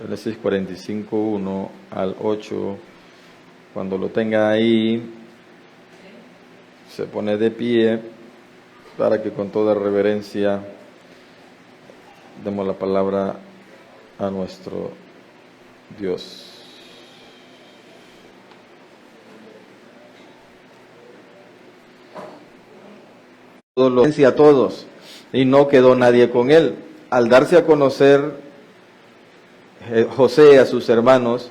Génesis 45, 1 al 8. Cuando lo tenga ahí, se pone de pie para que con toda reverencia demos la palabra a nuestro Dios. A todos, y no quedó nadie con él. Al darse a conocer José a sus hermanos,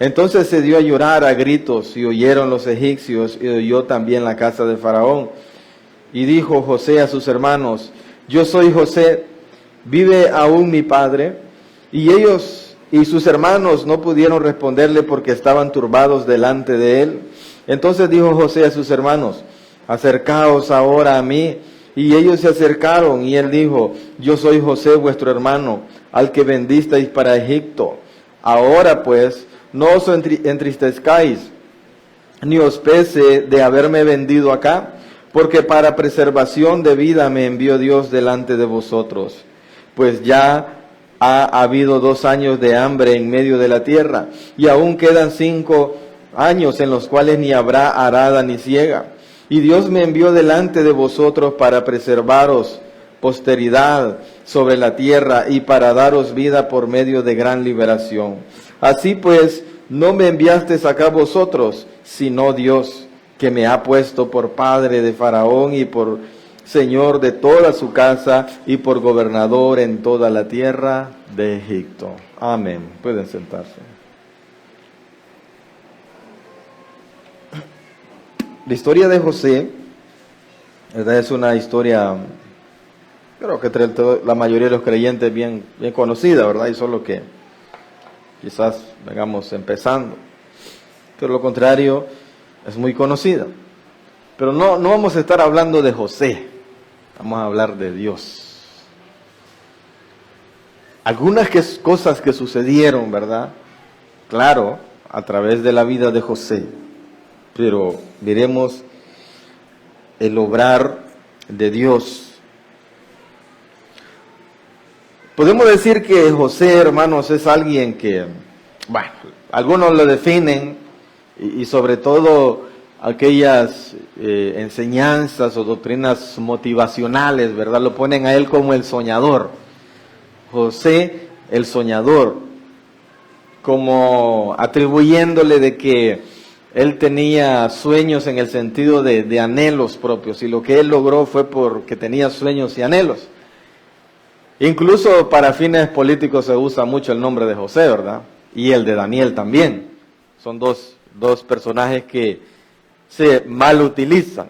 entonces se dio a llorar a gritos, y oyeron los egipcios, y oyó también la casa de Faraón. Y dijo José a sus hermanos: yo soy José, ¿vive aún mi padre? Y ellos y sus hermanos no pudieron responderle porque estaban turbados delante de él. Entonces dijo José a sus hermanos: acercaos ahora a mí. Y ellos se acercaron, y él dijo: yo soy José vuestro hermano, al que vendisteis para Egipto. Ahora pues, no os entristezcáis, ni os pese de haberme vendido acá, porque para preservación de vida me envió Dios delante de vosotros. Pues ya ha habido 2 años de hambre en medio de la tierra, y aún quedan 5 años en los cuales ni habrá arada ni siega. Y Dios me envió delante de vosotros para preservaros posteridad sobre la tierra y para daros vida por medio de gran liberación. Así pues, no me enviasteis acá vosotros, sino Dios, que me ha puesto por padre de Faraón y por señor de toda su casa y por gobernador en toda la tierra de Egipto. Amén. Pueden sentarse. La historia de José, ¿verdad? Es una historia, creo que entre la mayoría de los creyentes bien conocida, ¿verdad? Y solo que quizás vengamos empezando. Pero lo contrario, es muy conocida. Pero no vamos a estar hablando de José, vamos a hablar de Dios. Algunas cosas que sucedieron, ¿verdad? Claro, a través de la vida de José. Pero veremos el obrar de Dios. Podemos decir que José, hermanos, es alguien que, bueno, algunos lo definen, y sobre todo aquellas enseñanzas o doctrinas motivacionales, ¿verdad? Lo ponen a él como el soñador. José, el soñador, como atribuyéndole de que él tenía sueños en el sentido de anhelos propios, y lo que él logró fue porque tenía sueños y anhelos. Incluso para fines políticos se usa mucho el nombre de José, ¿verdad? Y el de Daniel también. Son dos personajes que se mal utilizan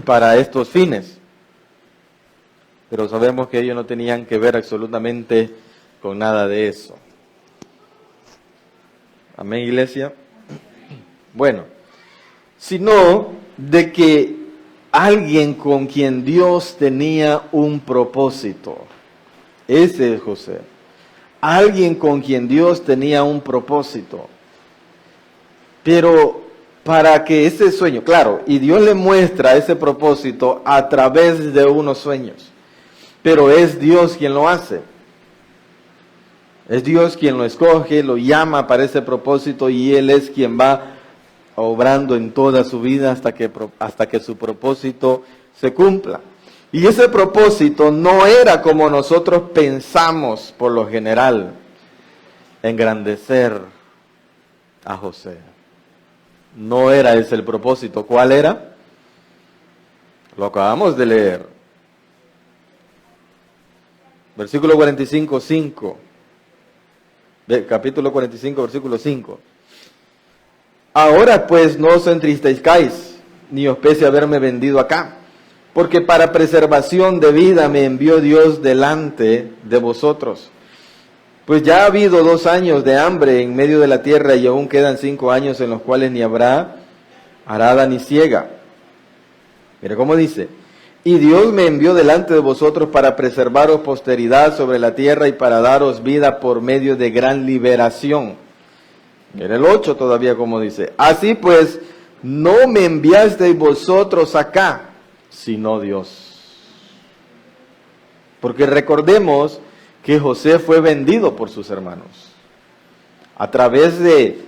para estos fines. Pero sabemos que ellos no tenían que ver absolutamente con nada de eso. Amén, iglesia. Bueno, sino de que alguien con quien Dios tenía un propósito. Ese es José. Alguien con quien Dios tenía un propósito. Pero para que ese sueño, claro, y Dios le muestra ese propósito a través de unos sueños. Pero es Dios quien lo hace. Es Dios quien lo escoge, lo llama para ese propósito, y Él es quien va obrando en toda su vida hasta que su propósito se cumpla. Y ese propósito no era como nosotros pensamos por lo general, engrandecer a José. No era ese el propósito. ¿Cuál era? Lo acabamos de leer. Versículo 45, 5. Capítulo 45, versículo 5. Ahora pues no os entristezcáis, ni os pese haberme vendido acá, porque para preservación de vida me envió Dios delante de vosotros. Pues ya ha habido 2 años de hambre en medio de la tierra, y aún quedan 5 años en los cuales ni habrá arada ni siega. Mira cómo dice: y Dios me envió delante de vosotros para preservaros posteridad sobre la tierra y para daros vida por medio de gran liberación. Mira el 8 todavía como dice: así pues, no me enviasteis vosotros acá, sino Dios. Porque recordemos que José fue vendido por sus hermanos. a través de,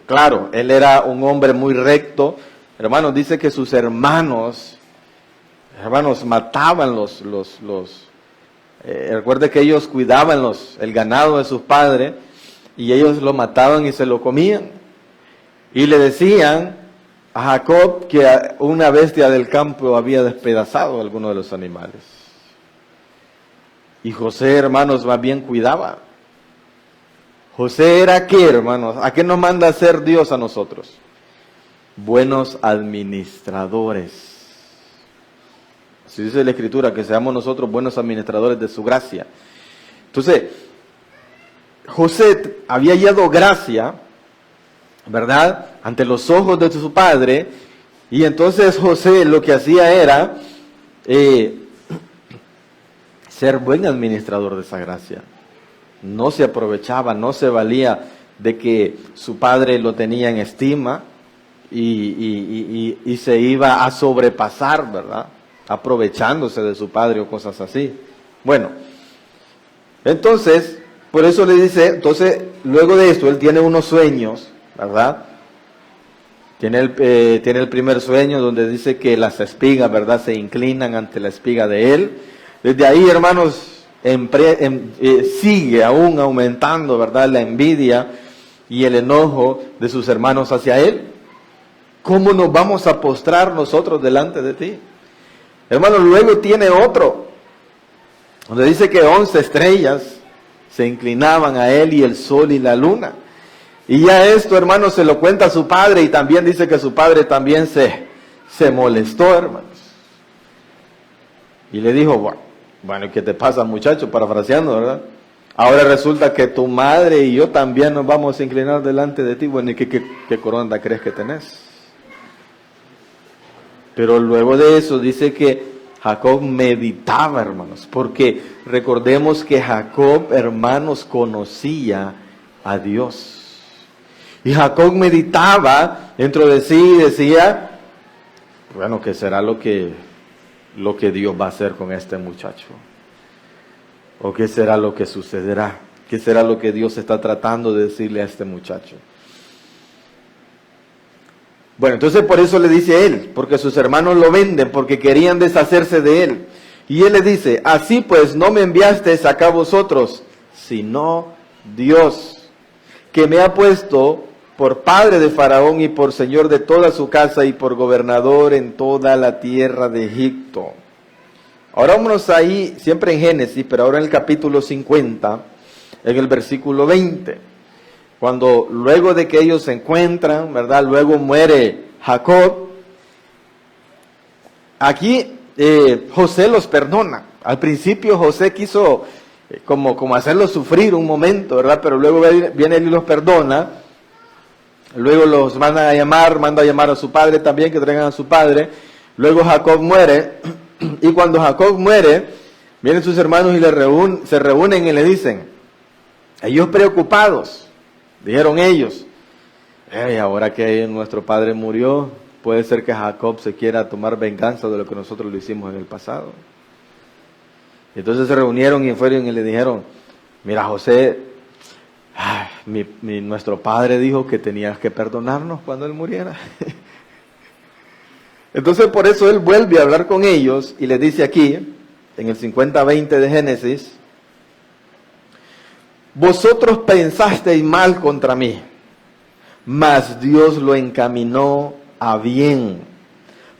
claro, él era un hombre muy recto. Hermanos, dice que sus hermanos mataban recuerde que ellos cuidaban el ganado de sus padres, y ellos lo mataban y se lo comían. Y le decían a Jacob que una bestia del campo había despedazado a alguno de los animales. Y José, hermanos, más bien cuidaba. José era ¿qué, hermanos? ¿A qué nos manda a hacer Dios a nosotros? Buenos administradores. Así dice la Escritura, que seamos nosotros buenos administradores de su gracia. Entonces, José había hallado gracia, ¿verdad?, ante los ojos de su padre, y entonces José lo que hacía era ser buen administrador de esa gracia. No se aprovechaba, no se valía de que su padre lo tenía en estima y se iba a sobrepasar, ¿verdad?, aprovechándose de su padre o cosas así. Bueno, entonces, por eso le dice, entonces, luego de esto, él tiene unos sueños, ¿verdad? Tiene el primer sueño donde dice que las espigas, ¿verdad?, se inclinan ante la espiga de él. Desde ahí, hermanos, sigue aún aumentando, ¿verdad?, la envidia y el enojo de sus hermanos hacia él. ¿Cómo nos vamos a postrar nosotros delante de ti? Hermanos, luego tiene otro, donde dice que 11 estrellas se inclinaban a él y el sol y la luna. Y ya esto, hermanos, se lo cuenta a su padre, y también dice que su padre también se molestó, hermanos. Y le dijo, bueno, ¿qué te pasa, muchacho? Parafraseando, ¿verdad? Ahora resulta que tu madre y yo también nos vamos a inclinar delante de ti. Bueno, ¿y qué corona crees que tenés? Pero luego de eso dice que Jacob meditaba, hermanos, porque recordemos que Jacob, hermanos, conocía a Dios. Y Jacob meditaba dentro de sí y decía, bueno, ¿qué será lo que Dios va a hacer con este muchacho? ¿O qué será lo que sucederá? ¿Qué será lo que Dios está tratando de decirle a este muchacho? Bueno, entonces por eso le dice él, porque sus hermanos lo venden, porque querían deshacerse de él. Y él le dice, así pues no me enviasteis acá vosotros, sino Dios, que me ha puesto por padre de Faraón y por señor de toda su casa y por gobernador en toda la tierra de Egipto. Ahora vámonos ahí, siempre en Génesis, pero ahora en el capítulo 50, en el versículo 20. Cuando luego de que ellos se encuentran, ¿verdad?, luego muere Jacob. Aquí José los perdona. Al principio José quiso como hacerlos sufrir un momento, ¿verdad? Pero luego viene él y los perdona. Luego los manda a llamar a su padre también, que traigan a su padre. Luego Jacob muere. Y cuando Jacob muere, vienen sus hermanos y se reúnen y le dicen, ellos preocupados, dijeron ellos, ahora que nuestro padre murió, puede ser que Jacob se quiera tomar venganza de lo que nosotros le hicimos en el pasado. Y entonces se reunieron y fueron y le dijeron, mira José, nuestro padre dijo que tenías que perdonarnos cuando él muriera. Entonces por eso él vuelve a hablar con ellos y les dice aquí, en el 50:20 de Génesis, vosotros pensasteis mal contra mí, mas Dios lo encaminó a bien,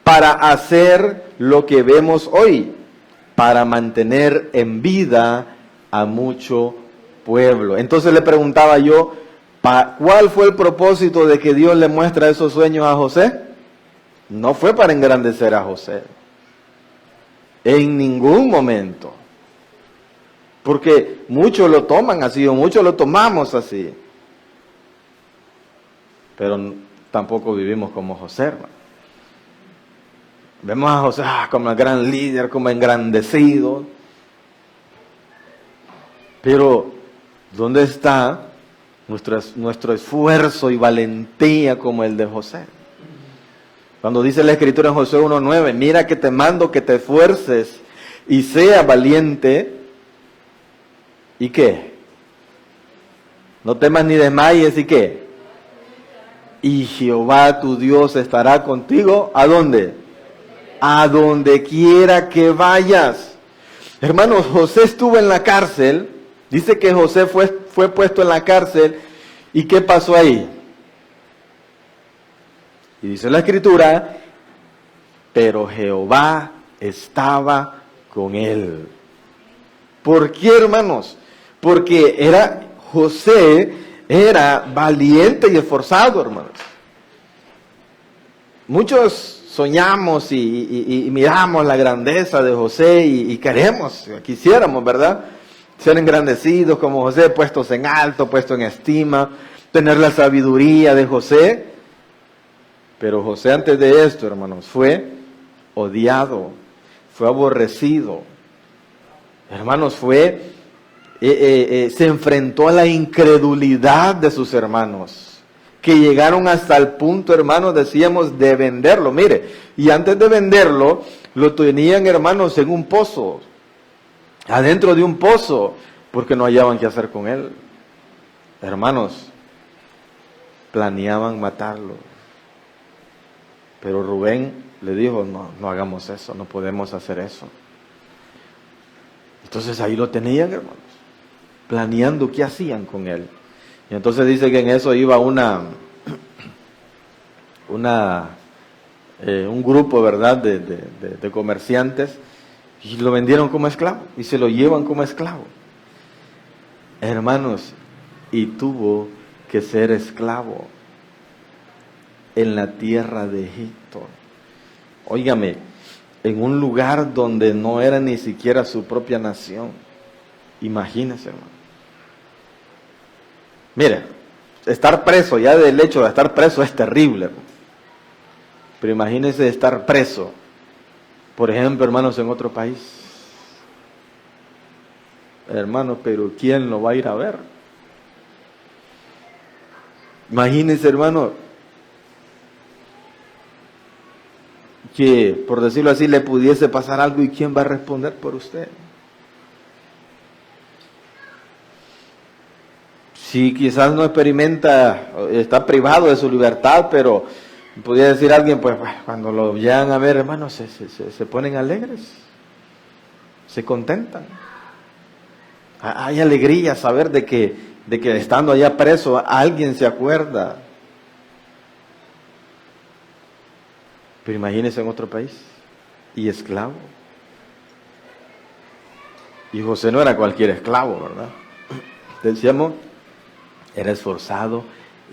para hacer lo que vemos hoy, para mantener en vida a mucho pueblo. Entonces le preguntaba yo, ¿cuál fue el propósito de que Dios le muestra esos sueños a José? No fue para engrandecer a José, en ningún momento. Porque muchos lo toman así, o muchos lo tomamos así. Pero tampoco vivimos como José, hermano. Vemos a José como el gran líder, como engrandecido. Pero, ¿dónde está nuestro esfuerzo y valentía como el de José? Cuando dice la Escritura en Josué 1:9, mira que te mando que te esfuerces y sea valiente. ¿Y qué? No temas ni desmayes, ¿y qué? Y Jehová tu Dios estará contigo, ¿a dónde? A donde quiera que vayas. Hermanos, José estuvo en la cárcel. Dice que José fue puesto en la cárcel. ¿Y qué pasó ahí? Y dice la Escritura, pero Jehová estaba con él. ¿Por qué, hermanos? Porque José era valiente y esforzado, hermanos. Muchos soñamos y miramos la grandeza de José y quisiéramos, ¿verdad? Ser engrandecidos como José, puestos en alto, puestos en estima, tener la sabiduría de José. Pero José antes de esto, hermanos, fue odiado, fue aborrecido. Hermanos, se enfrentó a la incredulidad de sus hermanos, que llegaron hasta el punto, hermanos, decíamos, de venderlo. Mire, y antes de venderlo, lo tenían, hermanos, en un pozo, adentro de un pozo, porque no hallaban qué hacer con él. Hermanos, planeaban matarlo. Pero Rubén le dijo, no hagamos eso, no podemos hacer eso. Entonces ahí lo tenían, hermanos, planeando qué hacían con él. Y entonces dice que en eso iba un grupo, ¿verdad?, de comerciantes, y lo vendieron como esclavo, y se lo llevan como esclavo. Hermanos, y tuvo que ser esclavo en la tierra de Egipto. Óigame, en un lugar donde no era ni siquiera su propia nación. Imagínese, hermano. Mire, estar preso, ya del hecho de estar preso es terrible, hermano. Pero imagínese estar preso, por ejemplo, hermanos, en otro país. Hermano, pero ¿quién lo va a ir a ver? Imagínese, hermano, que, por decirlo así, le pudiese pasar algo y ¿quién va a responder por usted? Si quizás no experimenta, está privado de su libertad, pero podría decir alguien, pues cuando lo llegan a ver, hermanos, se ponen alegres, se contentan. Hay alegría saber de que estando allá preso, alguien se acuerda. Pero imagínense en otro país, y esclavo. Y José no era cualquier esclavo, ¿verdad? Decíamos, era esforzado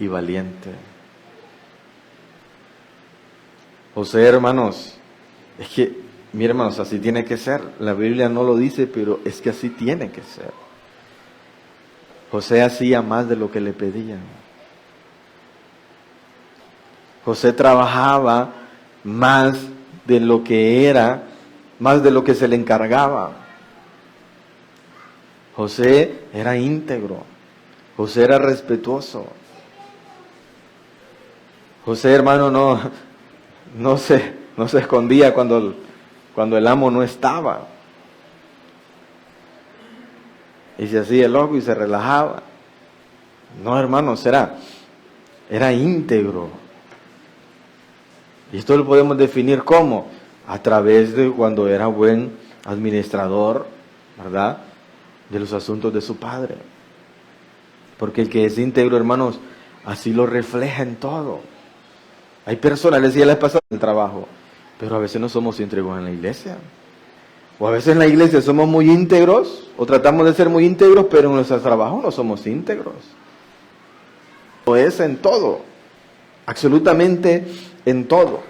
y valiente. José, hermanos, es que, miren, hermanos, así tiene que ser. La Biblia no lo dice, pero es que así tiene que ser. José hacía más de lo que le pedían. José trabajaba más de lo que era, más de lo que se le encargaba. José era íntegro. José era respetuoso. José, hermano, no se escondía cuando el amo no estaba. Y se hacía el loco y se relajaba. No, hermanos, era íntegro. Y esto lo podemos definir como a través de cuando era buen administrador, ¿verdad?, de los asuntos de su padre. Porque el que es íntegro, hermanos, así lo refleja en todo. Hay personas, les decía la vez pasada en el trabajo, pero a veces no somos íntegros en la iglesia. O a veces en la iglesia somos muy íntegros, o tratamos de ser muy íntegros, pero en nuestro trabajo no somos íntegros. O es en todo, absolutamente en todo.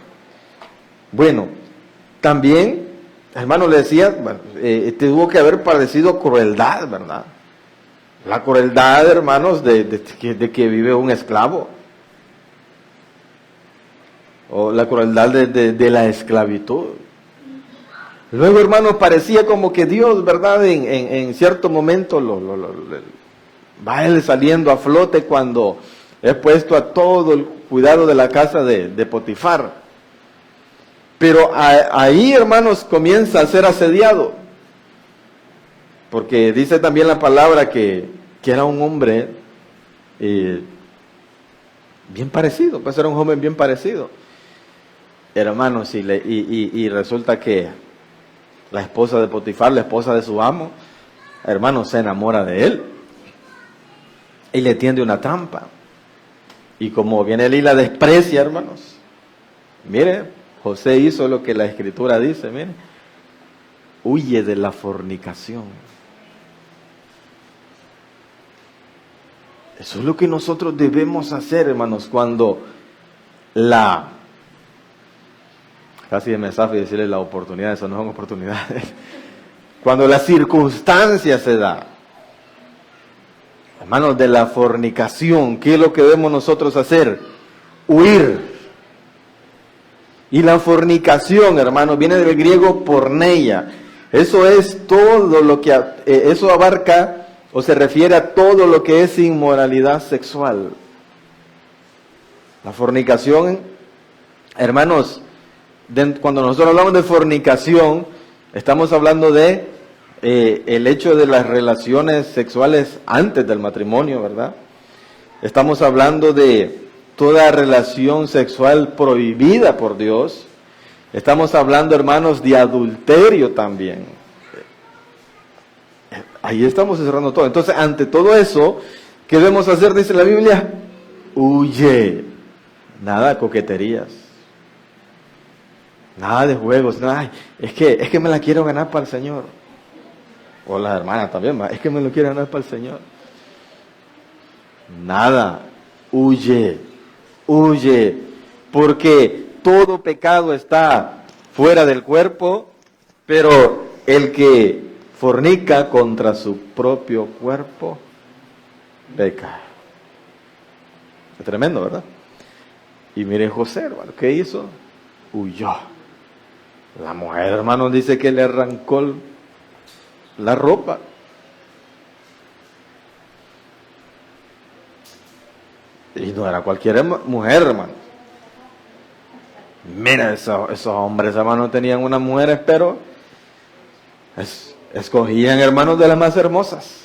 Bueno, también, hermano, le decía, tuvo que haber padecido crueldad, ¿verdad? La crueldad, hermanos, de que vive un esclavo. O la crueldad de la esclavitud. Luego, hermanos, parecía como que Dios, ¿verdad?, en cierto momento va él saliendo a flote cuando es puesto a todo el cuidado de la casa de Potifar. Pero ahí, hermanos, comienza a ser asediado. Porque dice también la palabra que era un hombre bien parecido, pues era un joven bien parecido. Hermanos, y resulta que la esposa de Potifar, la esposa de su amo, hermanos, se enamora de él y le tiende una trampa. Y como viene él y la desprecia, hermanos, mire, José hizo lo que la Escritura dice, mire, huye de la fornicación. Eso es lo que nosotros debemos hacer, hermanos, cuando casi me zafo y decirle la oportunidad, eso no son oportunidades. Cuando la circunstancia se da, hermanos, de la fornicación, ¿qué es lo que debemos nosotros hacer? Huir. Y la fornicación, hermanos, viene del griego porneia. Eso es todo lo que, eso abarca o se refiere a todo lo que es inmoralidad sexual. La fornicación, hermanos, cuando nosotros hablamos de fornicación, estamos hablando de el hecho de las relaciones sexuales antes del matrimonio, ¿verdad? Estamos hablando de toda relación sexual prohibida por Dios. Estamos hablando, hermanos, de adulterio también. Ahí estamos cerrando todo. Entonces, ante todo eso, ¿qué debemos hacer? Dice la Biblia, huye. Nada de coqueterías. Nada de juegos. Nada, es que me la quiero ganar para el Señor. O las hermanas también, es que me lo quiero ganar para el Señor. Nada. Huye. Huye. Porque todo pecado está fuera del cuerpo, pero el que fornica contra su propio cuerpo, peca. Es tremendo, ¿verdad? Y mire José, hermano, ¿qué hizo? Huyó. La mujer, hermano, dice que le arrancó la ropa. Y no era cualquier mujer, hermano. Mira, esos hombres, hermano, tenían unas mujeres, pero escogían, hermanos, de las más hermosas.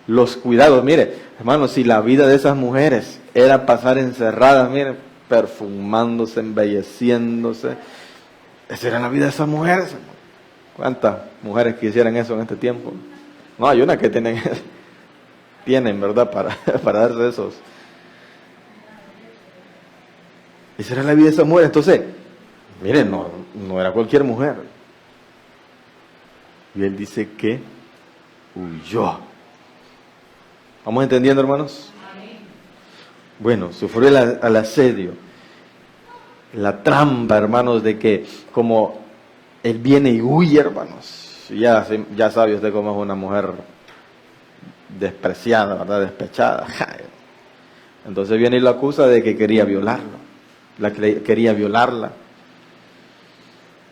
Los cuidados, mire, hermanos, si la vida de esas mujeres era pasar encerradas, mire, perfumándose, embelleciéndose, esa era la vida de esas mujeres, hermano. ¿Cuántas mujeres quisieran eso en este tiempo? No, hay unas que tienen, ¿verdad?, para darse esos. Esa era la vida de esa mujer. Entonces, miren, no era cualquier mujer. Y él dice que huyó. ¿Vamos entendiendo, hermanos? Bueno, sufrió el asedio. La trampa, hermanos, de que como él viene y huye, hermanos. Ya sabe usted cómo es una mujer despreciada, ¿verdad? Despechada. Entonces viene y lo acusa de que quería violarlo. Quería violarla.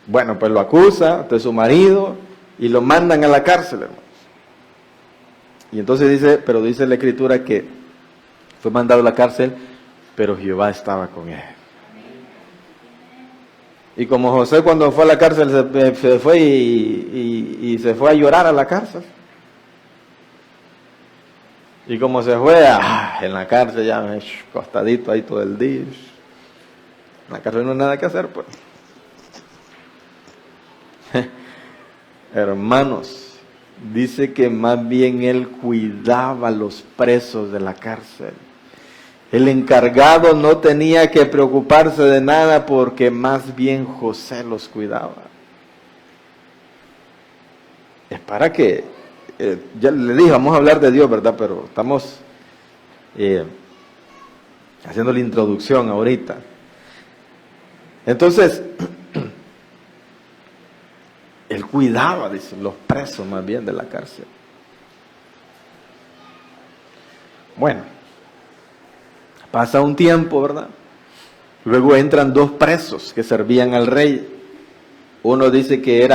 Bueno, pues lo acusa de su marido y lo mandan a la cárcel, hermanos. Y entonces dice la Escritura que fue mandado a la cárcel, pero Jehová estaba con él. Y como José cuando fue a la cárcel se fue y se fue a llorar a la cárcel. Y como se fue en la cárcel ya acostadito ahí todo el día. En la cárcel no hay nada que hacer, pues. Hermanos, dice que más bien él cuidaba a los presos de la cárcel. El encargado no tenía que preocuparse de nada porque más bien José los cuidaba. Es para que, ya le dije, vamos a hablar de Dios, ¿verdad? Pero estamos haciendo la introducción ahorita. Entonces, él cuidaba, dice, los presos más bien de la cárcel. Bueno, pasa un tiempo, ¿verdad? Luego entran dos presos que servían al rey. Uno dice que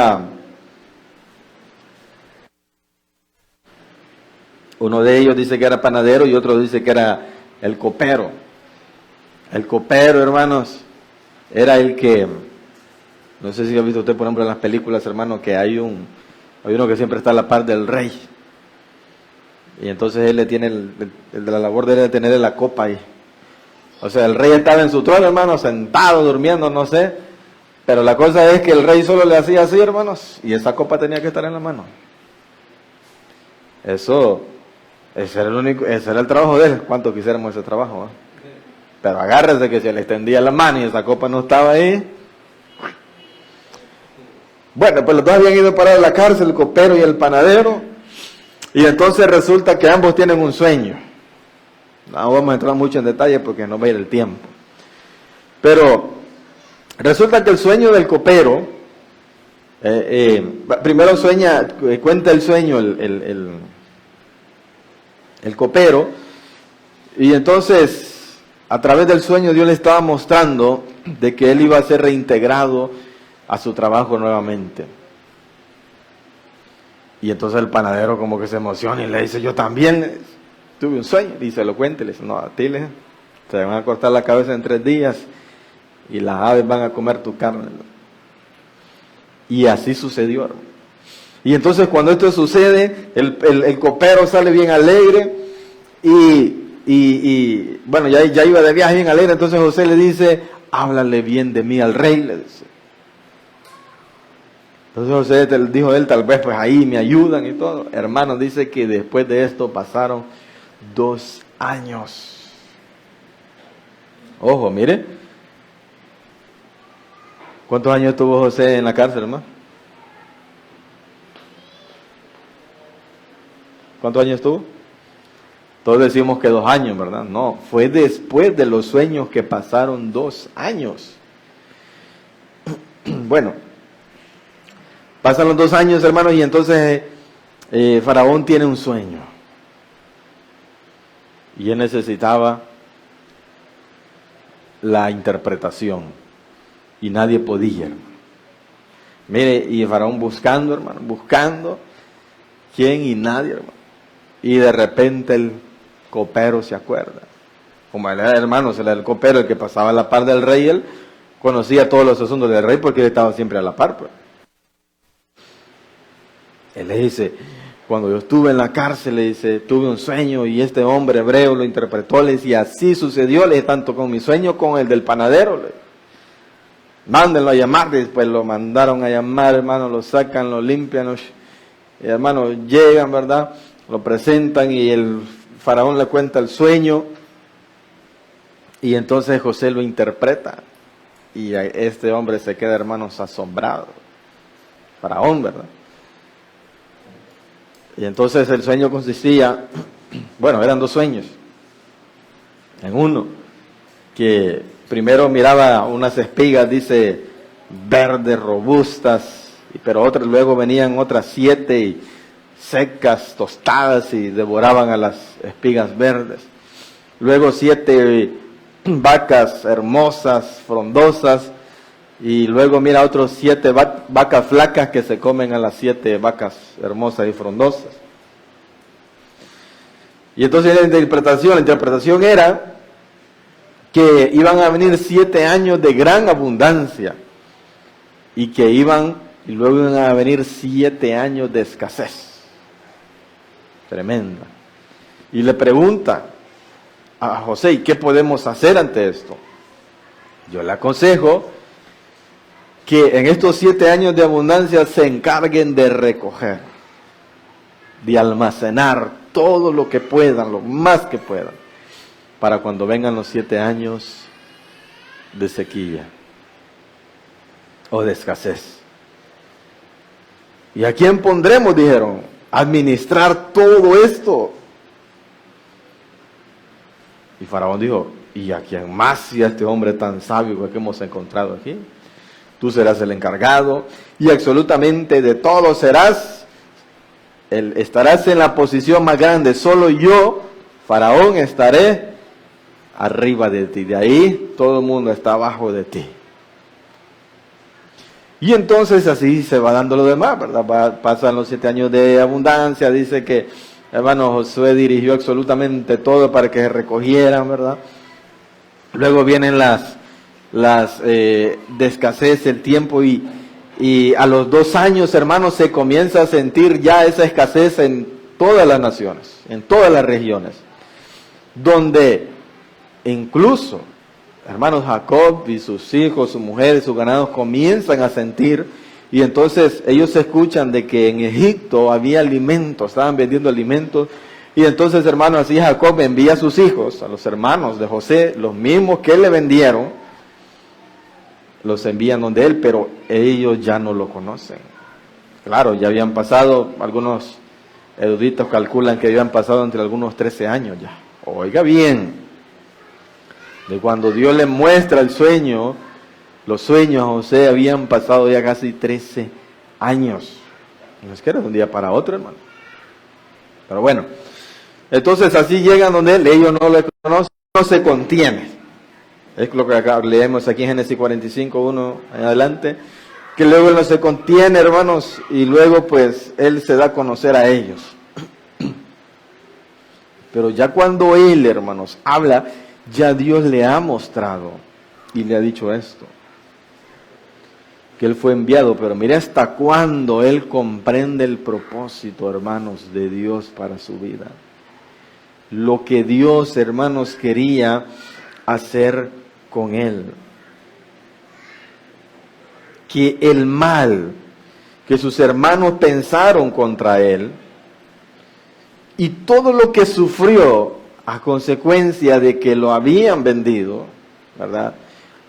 uno de ellos dice que era panadero y otro dice que era el copero. El copero, hermanos, era el que, no sé si ha visto usted, por ejemplo, en las películas, hermano, que hay uno que siempre está a la par del rey. Y entonces él le tiene, el de la labor de él de tenerle la copa ahí. O sea, el rey estaba en su trono, hermanos, sentado, durmiendo, no sé. Pero la cosa es que el rey solo le hacía así, hermanos, y esa copa tenía que estar en la mano. Ese era el trabajo de él. ¿Cuánto quisiéramos ese trabajo? Pero agárrese que se le extendía la mano y esa copa no estaba ahí. Bueno, pues los dos habían ido para la cárcel, el copero y el panadero. Y entonces resulta que ambos tienen un sueño. No vamos a entrar mucho en detalle porque no va a ir el tiempo. Pero resulta que el sueño del copero, primero cuenta el sueño el copero, y entonces a través del sueño Dios le estaba mostrando de que él iba a ser reintegrado a su trabajo nuevamente. Y entonces el panadero como que se emociona y le dice, yo también tuve un sueño, y se lo cuenta y le dice, no, a ti te van a cortar la cabeza en 3 días y las aves van a comer tu carne. Y así sucedió, hermano. Y entonces cuando esto sucede, el copero sale bien alegre y bueno, ya iba de viaje bien alegre. Entonces José le dice, háblale bien de mí al rey, le dice. Entonces José dijo él, tal vez pues ahí me ayudan y todo. Hermanos, dice que después de esto pasaron 2 años. Ojo, mire. ¿Cuántos años estuvo José en la cárcel, hermano? ¿Cuántos años estuvo? Todos decimos que 2 años, ¿verdad? No, fue después de los sueños que pasaron 2 años. Bueno, pasan los 2 años, hermanos, y entonces Faraón tiene un sueño. Y él necesitaba la interpretación. Y nadie podía, hermano. Mire, y Faraón buscando, hermano, buscando. ¿Quién? Y nadie, hermano. Y de repente el copero se acuerda. Como él era hermano, era el copero, el que pasaba a la par del rey, él conocía todos los asuntos del rey porque él estaba siempre a la par, pues. Él le dice, cuando yo estuve en la cárcel, le dice, tuve un sueño y este hombre hebreo lo interpretó, le dice, y así sucedió, le dice, tanto con mi sueño como el del panadero, le dice. Mándenlo a llamar, después lo mandaron a llamar, hermano, lo sacan, lo limpian, y hermano, llegan, ¿verdad? Lo presentan y el faraón le cuenta el sueño, y entonces José lo interpreta, y este hombre se queda, hermanos, asombrado. Faraón, ¿verdad? Y entonces el sueño consistía, bueno, eran 2 sueños. En uno, que primero miraba unas espigas, dice, verdes, robustas, pero luego venían otras 7 y secas, tostadas, y devoraban a las espigas verdes. Luego 7 vacas hermosas, frondosas, y luego mira otros 7 vacas flacas que se comen a las 7 vacas hermosas y frondosas. Y entonces la interpretación era que iban a venir 7 años de gran abundancia y luego iban a venir 7 años de escasez tremenda. Y le pregunta a José, ¿y qué podemos hacer ante esto? Yo le aconsejo que en estos 7 años de abundancia se encarguen de recoger, de almacenar todo lo que puedan, lo más que puedan, para cuando vengan los 7 años de sequía o de escasez. ¿Y a quién pondremos? Dijeron, administrar todo esto. Y Faraón dijo, ¿y a quién más si a este hombre tan sabio que hemos encontrado aquí? Tú serás el encargado y absolutamente de todo serás, estarás en la posición más grande. Solo yo, Faraón, estaré arriba de ti. De ahí todo el mundo está abajo de ti. Y entonces así se va dando lo demás, ¿verdad? Pasan los 7 años de abundancia. Dice que, hermano, Josué dirigió absolutamente todo para que se recogieran, ¿verdad? Luego vienen las de escasez, el tiempo, y a los 2 años, hermanos, se comienza a sentir ya esa escasez en todas las naciones, en todas las regiones, donde incluso, hermanos, Jacob y sus hijos, sus mujeres, sus ganados comienzan a sentir, y entonces ellos escuchan de que en Egipto había alimentos, estaban vendiendo alimentos, y entonces, hermanos, así Jacob envía a sus hijos, a los hermanos de José, los mismos que le vendieron, los envían donde él, pero ellos ya no lo conocen. Claro, ya habían pasado, algunos eruditos calculan que habían pasado entre algunos 13 años ya. Oiga bien, de cuando Dios le muestra el sueño, los sueños a José habían pasado ya casi 13 años. No es que era de un día para otro, hermano. Pero bueno, entonces así llegan donde él, ellos no le conocen, no se contiene. Es lo que acá leemos aquí en Génesis 45, 1 en adelante, que luego él no se contiene, hermanos, y luego pues él se da a conocer a ellos. Pero ya cuando él, hermanos, habla, ya Dios le ha mostrado y le ha dicho esto, que él fue enviado, pero mire hasta cuándo él comprende el propósito, hermanos, de Dios para su vida. Lo que Dios, hermanos, quería hacer con él. Que el mal que sus hermanos pensaron contra él y todo lo que sufrió a consecuencia de que lo habían vendido, ¿verdad?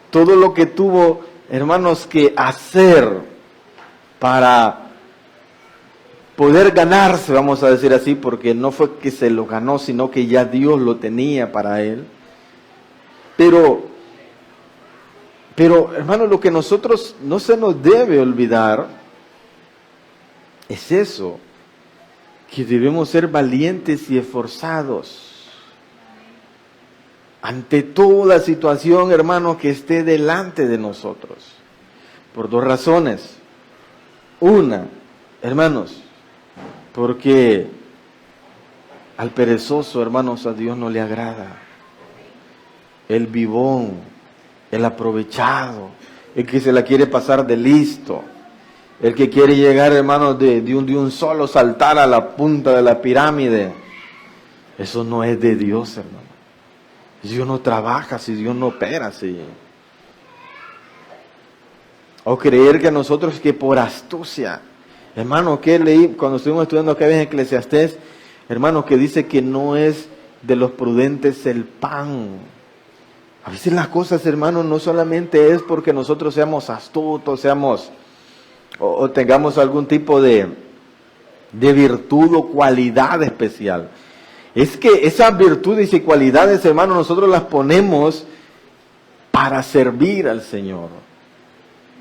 Todo lo que tuvo, hermanos, que hacer para poder ganarse, vamos a decir así, porque no fue que se lo ganó, sino que ya Dios lo tenía para él. Pero, hermanos, lo que nosotros no se nos debe olvidar es eso, que debemos ser valientes y esforzados ante toda situación, hermano, que esté delante de nosotros. Por dos razones. Una, hermanos, porque al perezoso, hermanos, a Dios no le agrada. El vivón, el aprovechado, el que se la quiere pasar de listo, el que quiere llegar, hermanos, de un solo saltar a la punta de la pirámide. Eso no es de Dios, hermano. Dios no trabaja si Dios no opera así. O creer que nosotros que por astucia, hermano, que leí cuando estuvimos estudiando acá en Eclesiastés, hermano, que dice que no es de los prudentes el pan. A veces las cosas, hermano, no solamente es porque nosotros seamos astutos, o tengamos algún tipo de virtud o cualidad especial. Es que esas virtudes y cualidades, hermano, nosotros las ponemos para servir al Señor.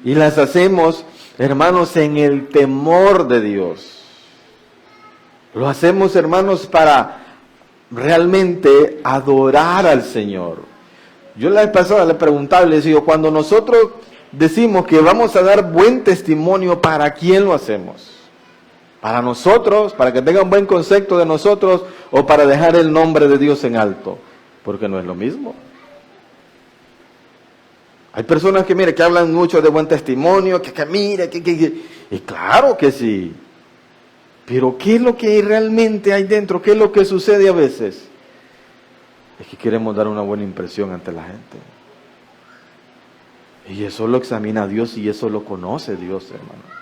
Y las hacemos, hermanos, en el temor de Dios. Lo hacemos, hermanos, para realmente adorar al Señor. Yo la vez pasada le preguntaba, les digo, cuando nosotros decimos que vamos a dar buen testimonio, ¿para quién lo hacemos? ¿Para nosotros, para que tengan buen concepto de nosotros, o para dejar el nombre de Dios en alto? Porque no es lo mismo. Hay personas que, mire, que hablan mucho de buen testimonio, que mire, y claro que sí. Pero ¿qué es lo que realmente hay dentro? ¿Qué es lo que sucede a veces? Es que queremos dar una buena impresión ante la gente. Y eso lo examina Dios y eso lo conoce Dios, hermano.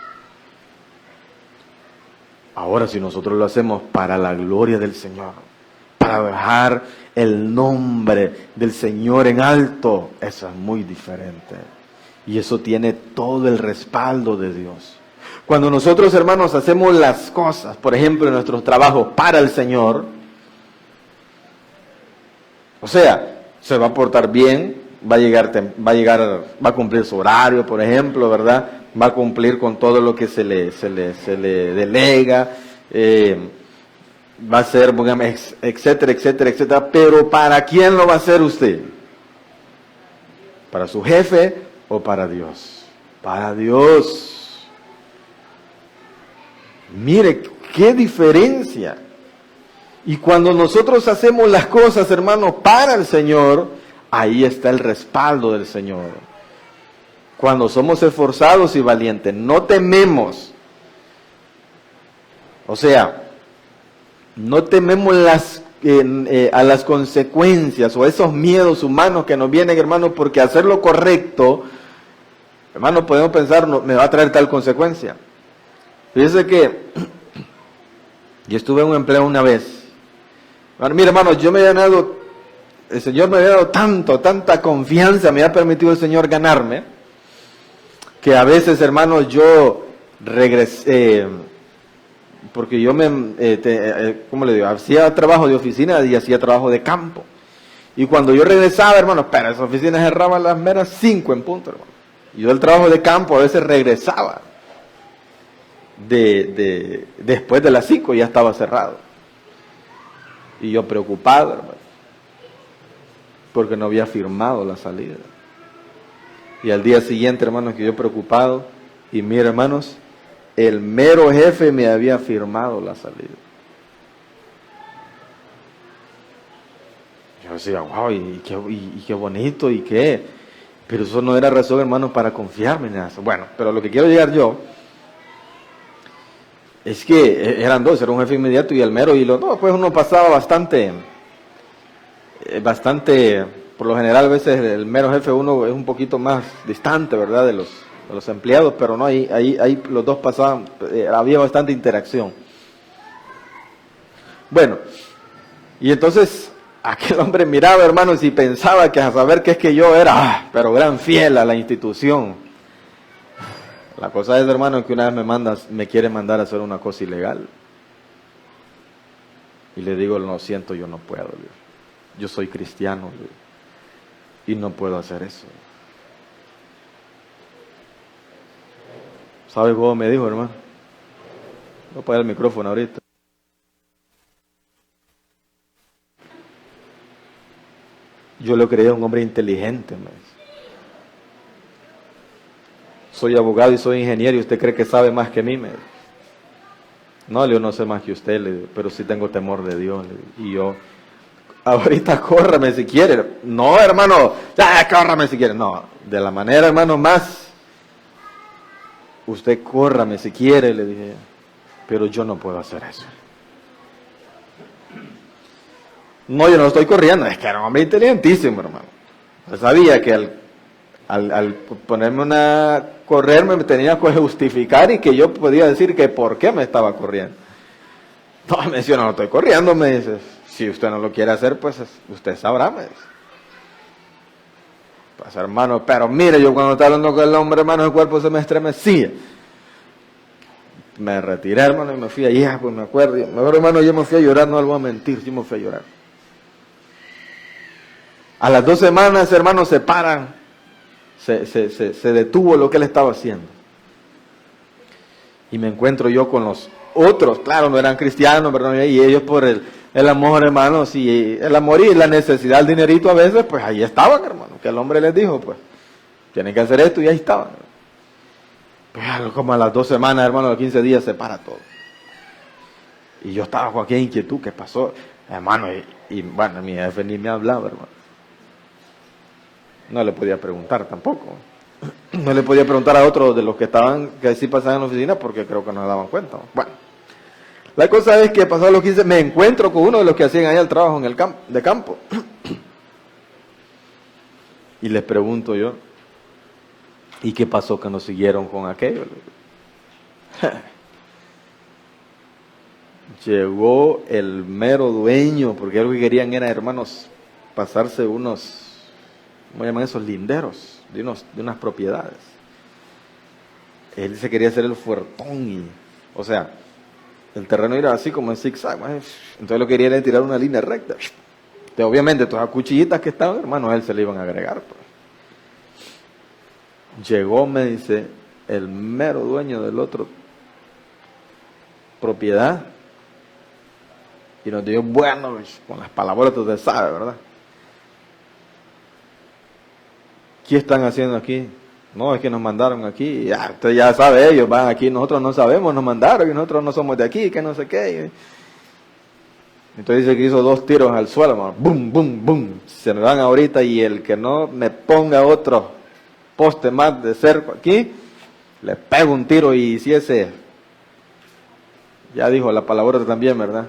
Ahora, si nosotros lo hacemos para la gloria del Señor, para dejar el nombre del Señor en alto, eso es muy diferente. Y eso tiene todo el respaldo de Dios. Cuando nosotros, hermanos, hacemos las cosas, por ejemplo, en nuestros trabajos para el Señor, o sea, se va a portar bien, va a cumplir su horario, por ejemplo, ¿verdad? Va a cumplir con todo lo que se le delega, va a ser, etcétera, etcétera, etcétera. Pero ¿para quién lo va a hacer usted? ¿Para su jefe o para Dios? Para Dios. Mire, qué diferencia. Y cuando nosotros hacemos las cosas, hermanos, para el Señor, ahí está el respaldo del Señor. Cuando somos esforzados y valientes, no tememos. O sea, no tememos a las consecuencias o a esos miedos humanos que nos vienen, hermanos, porque hacer lo correcto, hermanos, podemos pensar, no, me va a traer tal consecuencia. Fíjese que yo estuve en un empleo una vez. Mira, hermanos, yo me he ganado, el Señor me había dado tanta confianza, me ha permitido el Señor ganarme, que a veces, hermanos, yo regresé, porque yo ¿cómo le digo? Hacía trabajo de oficina y hacía trabajo de campo. Y cuando yo regresaba, hermanos, pero esas oficinas cerraban las meras 5 en punto, hermano. Y yo el trabajo de campo a veces regresaba después de las 5, ya estaba cerrado. Y yo preocupado, hermano, porque no había firmado la salida. Y al día siguiente, hermanos, que yo preocupado, y mira, hermanos, el mero jefe me había firmado la salida. Yo decía, wow, y qué bonito, y qué. Pero eso no era razón, hermanos, para confiarme en eso. Bueno, pero lo que quiero llegar yo es que eran dos, era un jefe inmediato y el mero, y pues uno pasaba bastante, por lo general a veces el mero jefe uno es un poquito más distante, ¿verdad?, de los empleados, pero no, ahí los dos pasaban, había bastante interacción. Bueno, y entonces aquel hombre miraba, hermanos, y pensaba que a saber que es que yo era, pero gran fiel a la institución. La cosa es, hermano, que una vez me quiere mandar a hacer una cosa ilegal. Y le digo, lo siento, yo no puedo. Yo soy cristiano y no puedo hacer eso. ¿Sabe cómo me dijo, hermano? Voy a apagar el micrófono ahorita. Yo lo creía un hombre inteligente, me dice. Soy abogado y soy ingeniero y usted cree que sabe más que mí, me dice. No, yo no sé más que usted, le digo, pero sí tengo temor de Dios, le digo. Y yo, ahorita córrame si quiere. No, hermano, ya córrame si quiere. No, de la manera, hermano, más. Usted córrame si quiere, le dije. Pero yo no puedo hacer eso. No, yo no estoy corriendo. Es que era un hombre inteligentísimo, hermano. Yo sabía que al ponerme correrme me tenía que justificar y que yo podía decir que por qué me estaba corriendo. No, me dice, no estoy corriendo, me dice. Si usted no lo quiere hacer, pues usted sabrá, me dice. Pues hermano, pero mire, yo cuando estaba hablando con el hombre, hermano, el cuerpo se me estremecía. Me retiré, hermano, y me fui allá, pues me acuerdo. Mejor, hermano, yo me fui a llorar, no le voy a mentir, yo me fui a llorar. A las 2 semanas, hermano, se paran. Se detuvo lo que él estaba haciendo. Y me encuentro yo con los otros, claro, no eran cristianos, ¿verdad? Y ellos por el amor, hermanos, y el amor y la necesidad del dinerito a veces, pues ahí estaban, hermano, que el hombre les dijo, pues, tienen que hacer esto y ahí estaban. Pues como a las 2 semanas, hermano, a los 15 días se para todo. Y yo estaba con aquella inquietud, ¿qué pasó? Hermano, y bueno, mi jefe ni me hablaba, hermano. No le podía preguntar tampoco. No le podía preguntar a otros de los que sí pasaban en la oficina porque creo que no se daban cuenta. Bueno, la cosa es que pasados los 15 me encuentro con uno de los que hacían allá el trabajo en el de campo. Y les pregunto yo, ¿y qué pasó que nos siguieron con aquello? Llegó el mero dueño, porque lo que querían era, hermanos, pasarse unos, ¿cómo llaman esos? Linderos de unas propiedades. Él se quería hacer el fuertón o sea, el terreno era así como en zigzag, entonces lo quería era tirar una línea recta. Entonces, obviamente todas las cuchillitas que estaban, hermano, a él se le iban a agregar, pues. Llegó, me dice, el mero dueño del otro propiedad y nos dijo, bueno, con las palabras usted sabe, ¿verdad? ¿Qué están haciendo aquí? No, es que nos mandaron aquí. Ya, usted ya sabe, ellos van aquí, nosotros no sabemos, nos mandaron y nosotros no somos de aquí, que no sé qué. Entonces dice que hizo 2 tiros al suelo, man. Bum, bum, bum. Se me van ahorita y el que no me ponga otro poste más de cerco aquí, le pego un tiro y si ese, ya dijo la palabra también, ¿verdad?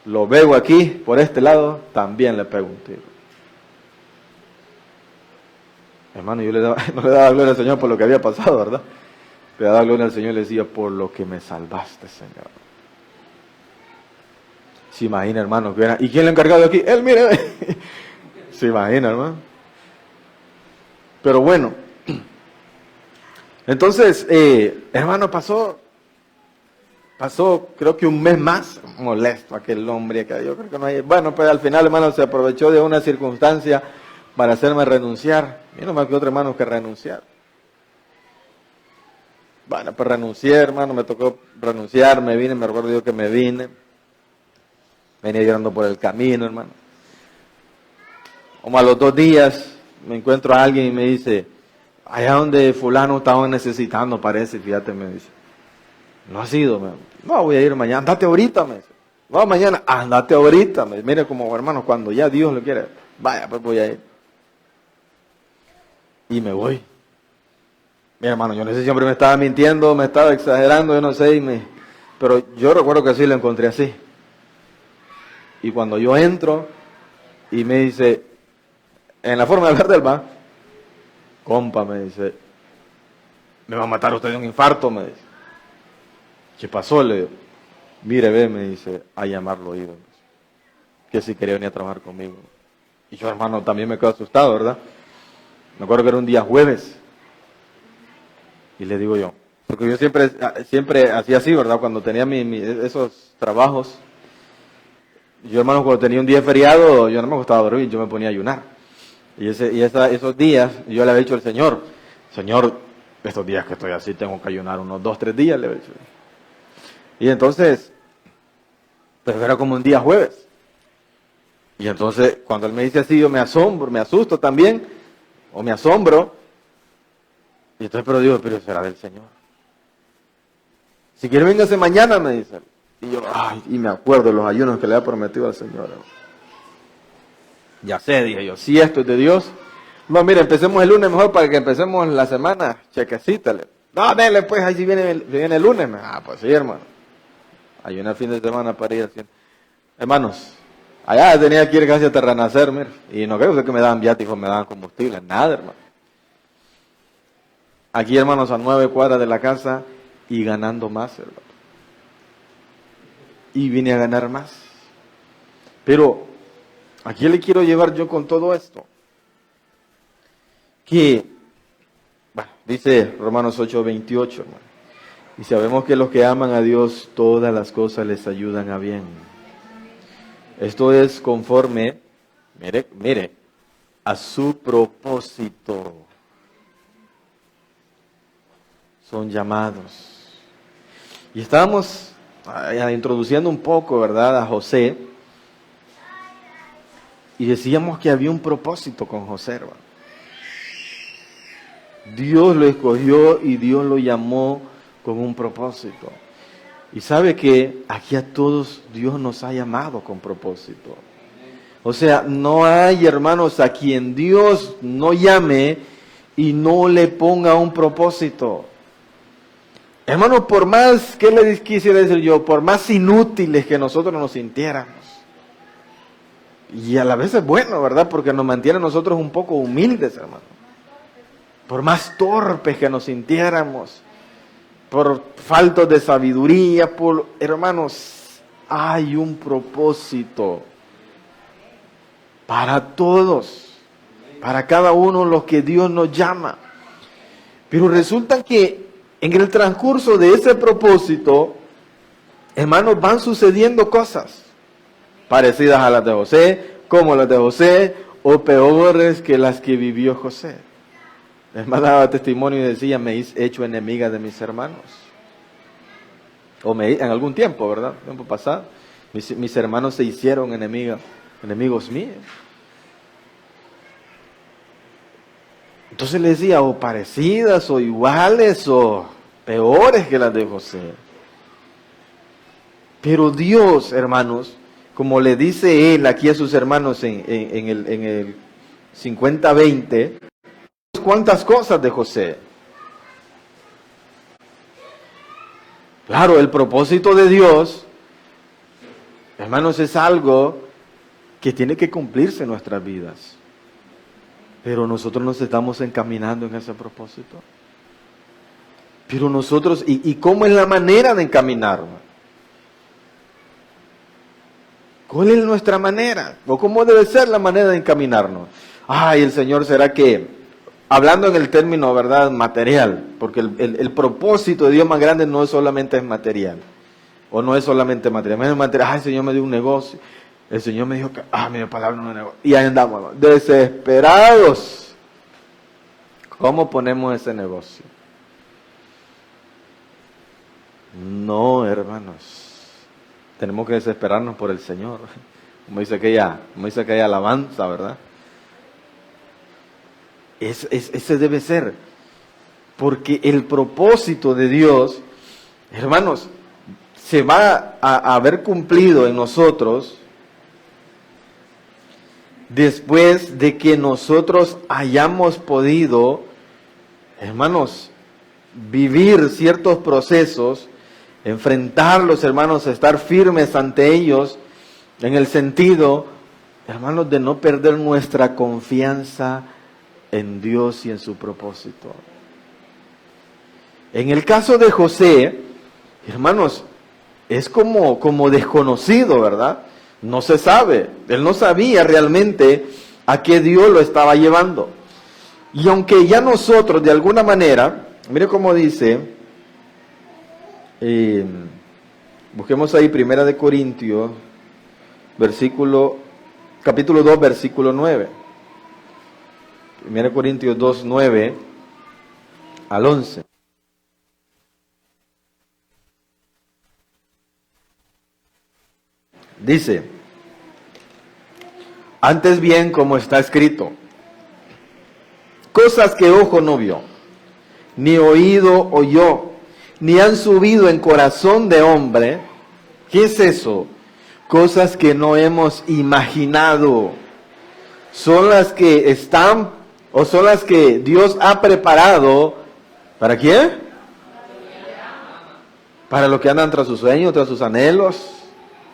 lo veo aquí, por este lado, también le pego un tiro. Hermano, yo no le daba gloria al Señor por lo que había pasado, ¿verdad? Le daba gloria al Señor y le decía, por lo que me salvaste, Señor. Se imagina, hermano, que era, ¿y quién le ha encargado aquí? Él, mire. Se imagina, hermano. Pero bueno, entonces, hermano, pasó creo que un mes más molesto aquel hombre, que yo creo que no hay, bueno, pues al final, hermano, se aprovechó de una circunstancia para hacerme renunciar. Y no más que otro hermano que renunciar. Bueno, pues renuncié, hermano, me tocó renunciar, me recuerdo yo que me vine. Venía llorando por el camino, hermano. Como a los 2 días me encuentro a alguien y me dice, allá donde fulano estaban necesitando, parece, fíjate, me dice. No has ido, no, voy a ir mañana, andate ahorita, me dice. No, mañana, andate ahorita, me dice. Mire como hermano, cuando ya Dios lo quiere, vaya, pues voy a ir. Y me voy. Mi hermano, yo no sé si siempre me estaba mintiendo, me estaba exagerando, yo no sé, pero yo recuerdo que sí lo encontré así. Y cuando yo entro y me dice, en la forma de hablar del va, compa, me dice, me va a matar usted de un infarto, me dice. ¿Qué pasó? Le digo, mire, ve, me dice, a llamarlo oído. Que si quería venir a trabajar conmigo. Y yo, hermano, también me quedo asustado, ¿verdad? Me acuerdo que era un día jueves. Y le digo yo, porque yo siempre hacía así, ¿verdad? Cuando tenía esos trabajos, yo, hermano, cuando tenía un día feriado, yo no me gustaba dormir, yo me ponía a ayunar. Y esos días, yo le había dicho al Señor, estos días que estoy así, tengo que ayunar unos 2, 3 días, le había dicho. Y entonces, pero era como un día jueves. Y entonces, cuando él me dice así, yo me asusto también, o me asombro. Y entonces, pero digo, pero será del Señor. Si quiere, véngase mañana, me dice. Y yo, y me acuerdo de los ayunos que le había prometido al Señor. Ya sé, dije yo, si esto es de Dios. No, mire, empecemos el lunes mejor para que empecemos la semana, chequecita. No, dele, pues, ahí sí viene el lunes. Pues sí, hermano. Ayuné el fin de semana para ir haciendo. Hermanos, allá tenía que ir casi hasta renacer, mire. Y no creo que me daban viáticos, me daban combustible, nada, hermano. Aquí, hermanos, a 9 cuadras de la casa y ganando más, hermano. Y vine a ganar más. Pero, ¿a qué le quiero llevar yo con todo esto? Que, bueno, dice Romanos 8:28, hermano. Y sabemos que los que aman a Dios, todas las cosas les ayudan a bien. Esto es conforme, mire, a su propósito. Son llamados. Y estábamos introduciendo un poco, ¿verdad?, a José. Y decíamos que había un propósito con José, hermano. Dios lo escogió y Dios lo llamó con un propósito. Y sabe que aquí a todos Dios nos ha llamado con propósito. O sea, no hay, hermanos, a quien Dios no llame y no le ponga un propósito. Hermanos, por más, ¿qué le quisiera decir yo? Por más inútiles que nosotros nos sintiéramos. Y a la vez es bueno, ¿verdad? Porque nos mantiene a nosotros un poco humildes, hermano. Por más torpes que nos sintiéramos, por falta de sabiduría, hermanos, hay un propósito para todos, para cada uno los que Dios nos llama. Pero resulta que en el transcurso de ese propósito, hermanos, van sucediendo cosas parecidas a las de José, como las de José, o peores que las que vivió José. Mi hermana daba testimonio y decía, me he hecho enemiga de mis hermanos. En algún tiempo, ¿verdad? Tiempo pasado. Mis hermanos se hicieron enemigos míos. Entonces le decía, o parecidas, o iguales, o peores que las de José. Pero Dios, hermanos, como le dice él aquí a sus hermanos en el 50:20, cuántas cosas de José. Claro, el propósito de Dios Hermanos, es algo que tiene que cumplirse en nuestras vidas. Pero nosotros nos estamos encaminando en ese propósito. Pero nosotros, ¿y cómo es la manera de encaminarnos? ¿Cuál es nuestra manera? ¿O cómo debe ser la manera de encaminarnos? Ay, el Señor, ¿será que, hablando en el término, verdad, material, porque el propósito de Dios más grande no es solamente material, o no es solamente material, menos material, ay, el Señor me dio un negocio, el Señor me dijo que, me dio palabra en un negocio, y ahí andamos, desesperados. ¿Cómo ponemos ese negocio? No, hermanos. Tenemos que desesperarnos por el Señor. Como dice aquella alabanza, ¿verdad? Ese debe ser. Porque el propósito de Dios, hermanos, se va a haber cumplido en nosotros después de que nosotros hayamos podido, hermanos, vivir ciertos procesos, enfrentarlos, hermanos, estar firmes ante ellos, en el sentido, hermanos, de no perder nuestra confianza en Dios y en su propósito. En el caso de José, hermanos, es como desconocido, ¿verdad? No se sabe, él no sabía realmente a qué Dios lo estaba llevando. Y aunque ya nosotros, de alguna manera, mire cómo dice, busquemos ahí 1 Corintios, capítulo 2, versículo 9. 1 Corintios 2, 9 al 11. Dice, antes bien, como está escrito, cosas que ojo no vio, ni oído oyó, ni han subido en corazón de hombre. ¿Qué es eso? Cosas que no hemos imaginado. Son las que están, o son las que Dios ha preparado. ¿Para quién? Para los que andan tras sus sueños, tras sus anhelos.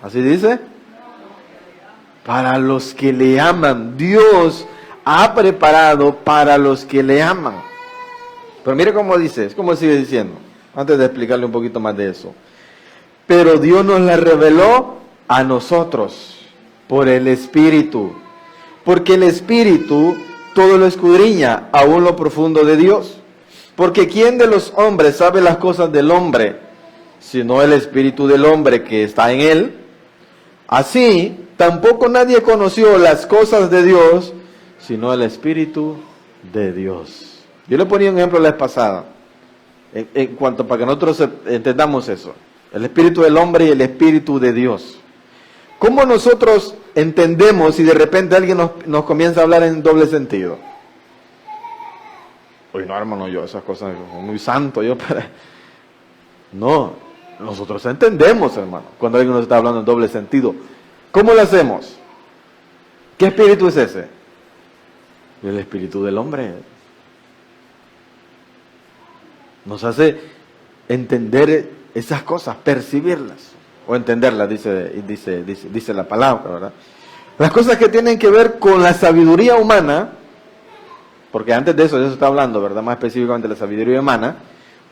¿Así dice? Para los que le aman. Dios ha preparado para los que le aman. Pero mire cómo dice, es como sigue diciendo, antes de explicarle un poquito más de eso. Pero Dios nos la reveló a nosotros por el Espíritu. Porque el Espíritu todo lo escudriña, aún lo profundo de Dios. Porque ¿quién de los hombres sabe las cosas del hombre, sino el Espíritu del hombre que está en él? Así, tampoco nadie conoció las cosas de Dios, sino el Espíritu de Dios. Yo le ponía un ejemplo la vez pasada, en cuanto para que nosotros entendamos eso. El Espíritu del hombre y el Espíritu de Dios. ¿Cómo nosotros entendemos si de repente alguien nos comienza a hablar en doble sentido? Oye, no, hermano, yo esas cosas, muy santo yo para... No, nosotros entendemos, hermano, cuando alguien nos está hablando en doble sentido. ¿Cómo lo hacemos? ¿Qué espíritu es ese? El espíritu del hombre. Nos hace entender esas cosas, percibirlas, o entenderlas, dice la palabra, ¿verdad? Las cosas que tienen que ver con la sabiduría humana, porque antes de eso está hablando, ¿verdad? Más específicamente de la sabiduría humana,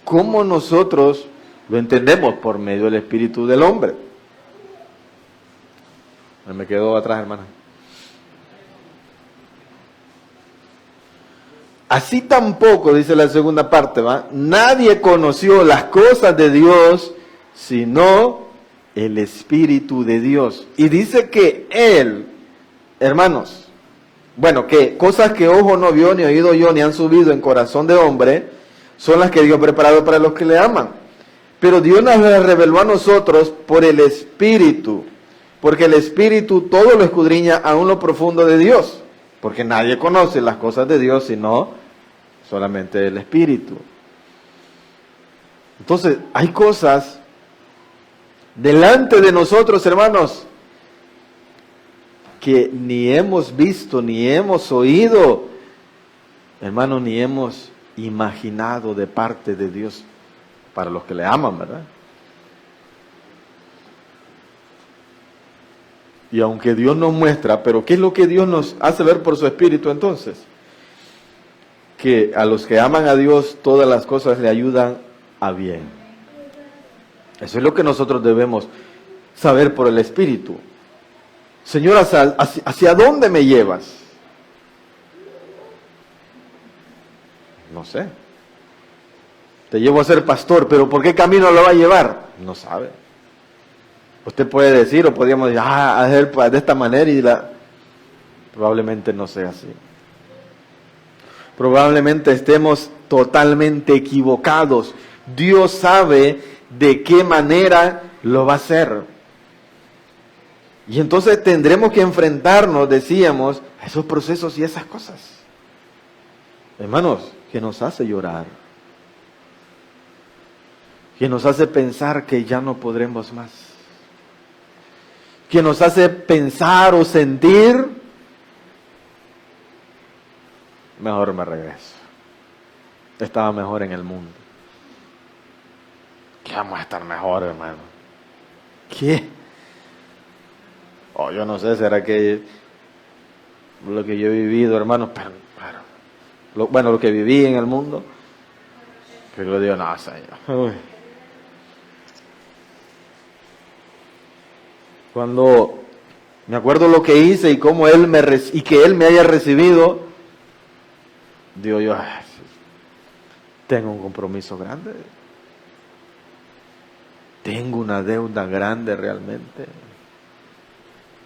¿cómo nosotros lo entendemos? Por medio del espíritu del hombre. Me quedo atrás, hermana. Así tampoco, dice la segunda parte, ¿va? Nadie conoció las cosas de Dios, sino el Espíritu de Dios. Y dice que Él, hermanos, bueno, que cosas que ojo no vio, ni oído yo, ni han subido en corazón de hombre, son las que Dios ha preparado para los que le aman. Pero Dios nos las reveló a nosotros por el Espíritu, porque el Espíritu todo lo escudriña aún lo profundo de Dios, porque nadie conoce las cosas de Dios sino solamente el Espíritu. Entonces, hay cosas delante de nosotros, hermanos, que ni hemos visto, ni hemos oído, hermanos, ni hemos imaginado de parte de Dios para los que le aman, ¿verdad? Y aunque Dios nos muestra, pero ¿qué es lo que Dios nos hace ver por su Espíritu entonces? Que a los que aman a Dios todas las cosas le ayudan a bien. Eso es lo que nosotros debemos saber por el Espíritu. Señor, ¿hacia dónde me llevas? No sé. Te llevo a ser pastor, pero ¿por qué camino lo va a llevar? No sabe. Usted puede decir, o podríamos decir, hacer de esta manera y probablemente no sea así. Probablemente estemos totalmente equivocados. Dios sabe de qué manera lo va a hacer. Y entonces tendremos que enfrentarnos, decíamos, a esos procesos y esas cosas. Hermanos, que nos hace llorar. Que nos hace pensar que ya no podremos más. Que nos hace pensar o sentir, mejor me regreso. Estaba mejor en el mundo. ¿Qué vamos a estar mejor, hermano? ¿Qué? Yo no sé, será que lo que yo he vivido, hermano, lo que viví en el mundo, pero Dios no, Señor. Uy. Cuando me acuerdo lo que hice y cómo y que Él me haya recibido, digo yo, tengo un compromiso grande. Tengo una deuda grande realmente.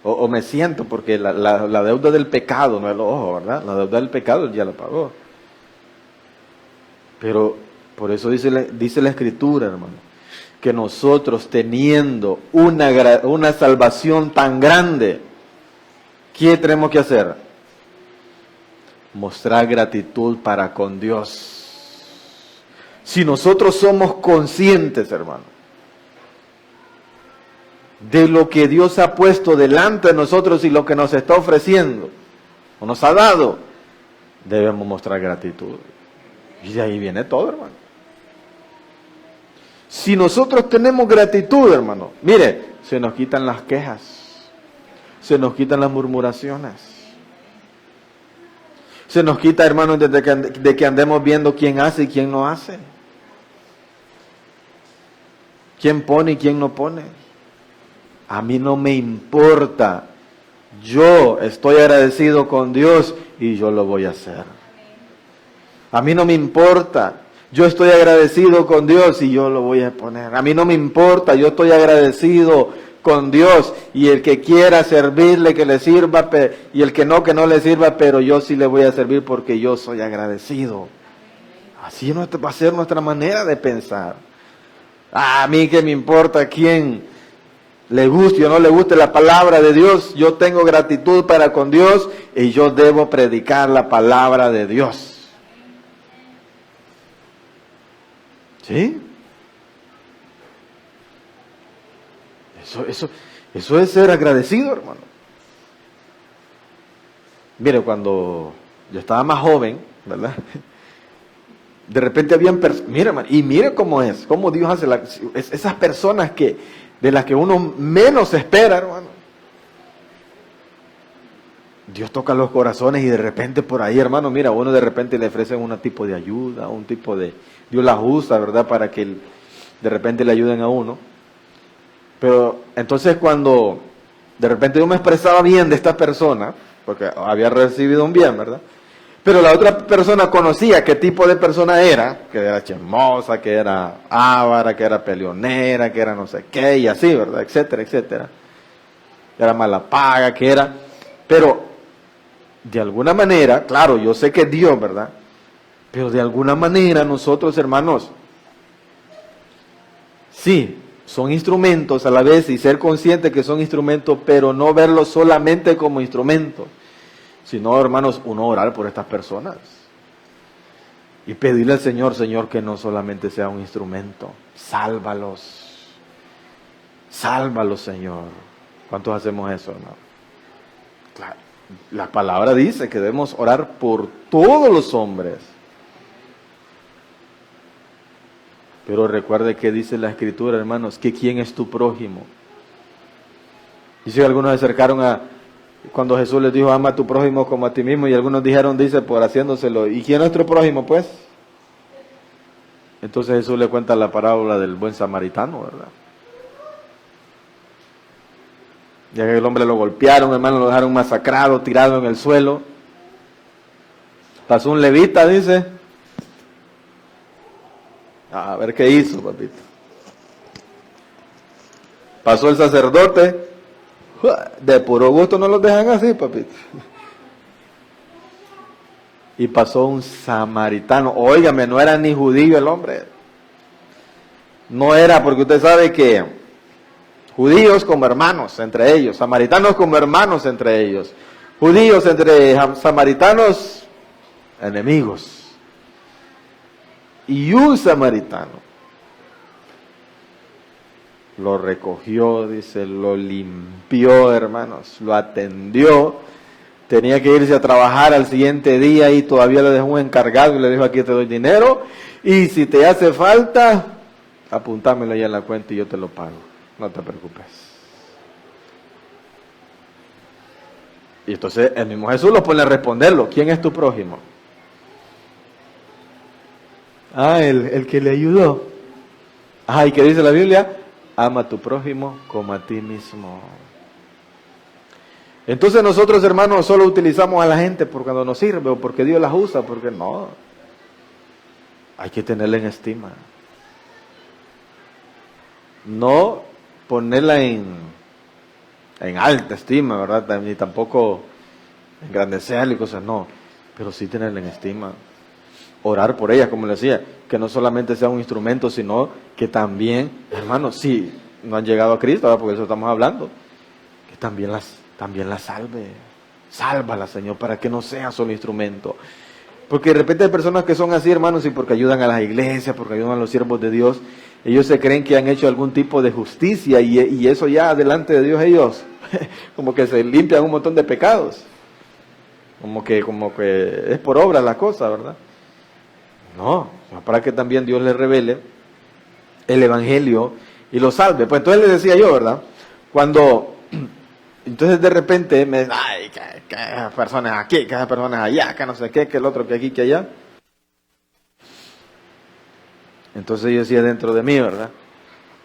O me siento, porque la deuda del pecado no es el ojo, ¿verdad? La deuda del pecado Él ya la pagó. Pero por eso dice la Escritura, hermano, que nosotros teniendo una salvación tan grande, ¿qué tenemos que hacer? Mostrar gratitud para con Dios. Si nosotros somos conscientes, hermano, de lo que Dios ha puesto delante de nosotros y lo que nos está ofreciendo, o nos ha dado, debemos mostrar gratitud. Y de ahí viene todo, hermano. Si nosotros tenemos gratitud, hermano, mire, se nos quitan las quejas, se nos quitan las murmuraciones, se nos quita, hermano, de que andemos viendo quién hace y quién no hace, quién pone y quién no pone. A mí no me importa, yo estoy agradecido con Dios y yo lo voy a hacer. A mí no me importa. Yo estoy agradecido con Dios y yo lo voy a poner. A mí no me importa, yo estoy agradecido con Dios y el que quiera servirle, que le sirva, y el que no le sirva, pero yo sí le voy a servir porque yo soy agradecido. Así va a ser nuestra manera de pensar. A mí que me importa quién le guste o no le guste la palabra de Dios, yo tengo gratitud para con Dios y yo debo predicar la palabra de Dios. ¿Sí? Eso es ser agradecido, hermano. Mire, cuando yo estaba más joven, ¿verdad? De repente habían personas, mire, hermano, y mire cómo Dios hace esas personas de las que uno menos espera, hermano. Dios toca los corazones y de repente por ahí, hermano, mira, uno de repente le ofrecen un tipo de ayuda, un tipo de... Dios las usa, ¿verdad? Para que de repente le ayuden a uno. Pero entonces cuando de repente yo me expresaba bien de esta persona, porque había recibido un bien, ¿verdad? Pero la otra persona conocía qué tipo de persona era, que era chismosa, que era avara, que era peleonera, que era no sé qué, y así, ¿verdad? Etcétera, etcétera. Era mala paga, que era... Pero de alguna manera, claro, yo sé que es Dios, ¿verdad? Pero de alguna manera nosotros, hermanos, sí, son instrumentos a la vez y ser consciente que son instrumentos, pero no verlos solamente como instrumentos, sino, hermanos, uno orar por estas personas y pedirle al Señor, Señor, que no solamente sea un instrumento, sálvalos, Señor. ¿Cuántos hacemos eso, hermano? Claro, la palabra dice que debemos orar por todos los hombres. Pero recuerde que dice la Escritura, hermanos, que quién es tu prójimo. Y si algunos se acercaron cuando Jesús les dijo, ama a tu prójimo como a ti mismo, y algunos dijeron, dice, por haciéndoselo, ¿y quién es nuestro prójimo, pues? Entonces Jesús le cuenta la parábola del buen samaritano, ¿verdad? Ya que el hombre lo golpearon, hermano, lo dejaron masacrado, tirado en el suelo. Pasó un levita, dice. A ver qué hizo, papito. Pasó el sacerdote. De puro gusto no los dejan así, papito. Y pasó un samaritano. Óigame, no era ni judío el hombre. No era, porque usted sabe que judíos como hermanos entre ellos, samaritanos como hermanos entre ellos, judíos entre samaritanos, enemigos. Y un samaritano lo recogió, dice, lo limpió, hermanos, lo atendió. Tenía que irse a trabajar al siguiente día y todavía le dejó un encargado y le dijo, aquí te doy dinero y si te hace falta, apúntamelo ahí en la cuenta y yo te lo pago, no te preocupes. Y entonces el mismo Jesús lo pone a responderlo, ¿quién es tu prójimo? El que le ayudó. ¿Y qué dice la Biblia? Ama a tu prójimo como a ti mismo. Entonces nosotros, hermanos, solo utilizamos a la gente por cuando nos sirve o porque Dios las usa, porque no. Hay que tenerla en estima. No ponerla en alta estima, ¿verdad? Ni tampoco engrandecerla y cosas, no. Pero sí tenerla en estima. Orar por ella, como le decía, que no solamente sea un instrumento, sino que también, hermanos, si no han llegado a Cristo, ¿verdad? Porque eso estamos hablando, que también las salve. Sálvala, Señor, para que no sea solo instrumento. Porque de repente hay personas que son así, hermanos, y porque ayudan a las iglesias, porque ayudan a los siervos de Dios, ellos se creen que han hecho algún tipo de justicia y eso ya delante de Dios ellos, como que se limpian un montón de pecados. Como que es por obra la cosa, ¿verdad? No, para que también Dios les revele el evangelio y lo salve. Pues entonces les decía yo, ¿verdad? Entonces de repente que personas aquí, que personas allá, que no sé qué, que el otro, que aquí, que allá. Entonces yo decía dentro de mí, ¿verdad?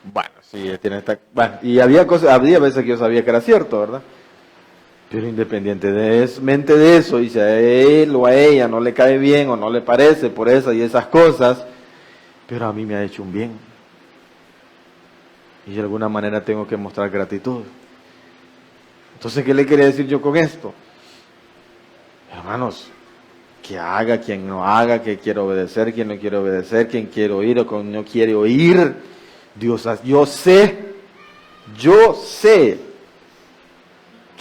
Bueno, sí, tiene esta... Bueno, y había veces que yo sabía que era cierto, ¿verdad? Pero independientemente de eso, y si a él o a ella no le cae bien o no le parece por esas y esas cosas, pero a mí me ha hecho un bien. Y de alguna manera tengo que mostrar gratitud. Entonces, ¿qué le quería decir yo con esto? Hermanos, que haga, quien no haga, que quiere obedecer, quien no quiere obedecer, quien quiere oír o quien no quiere oír. Yo sé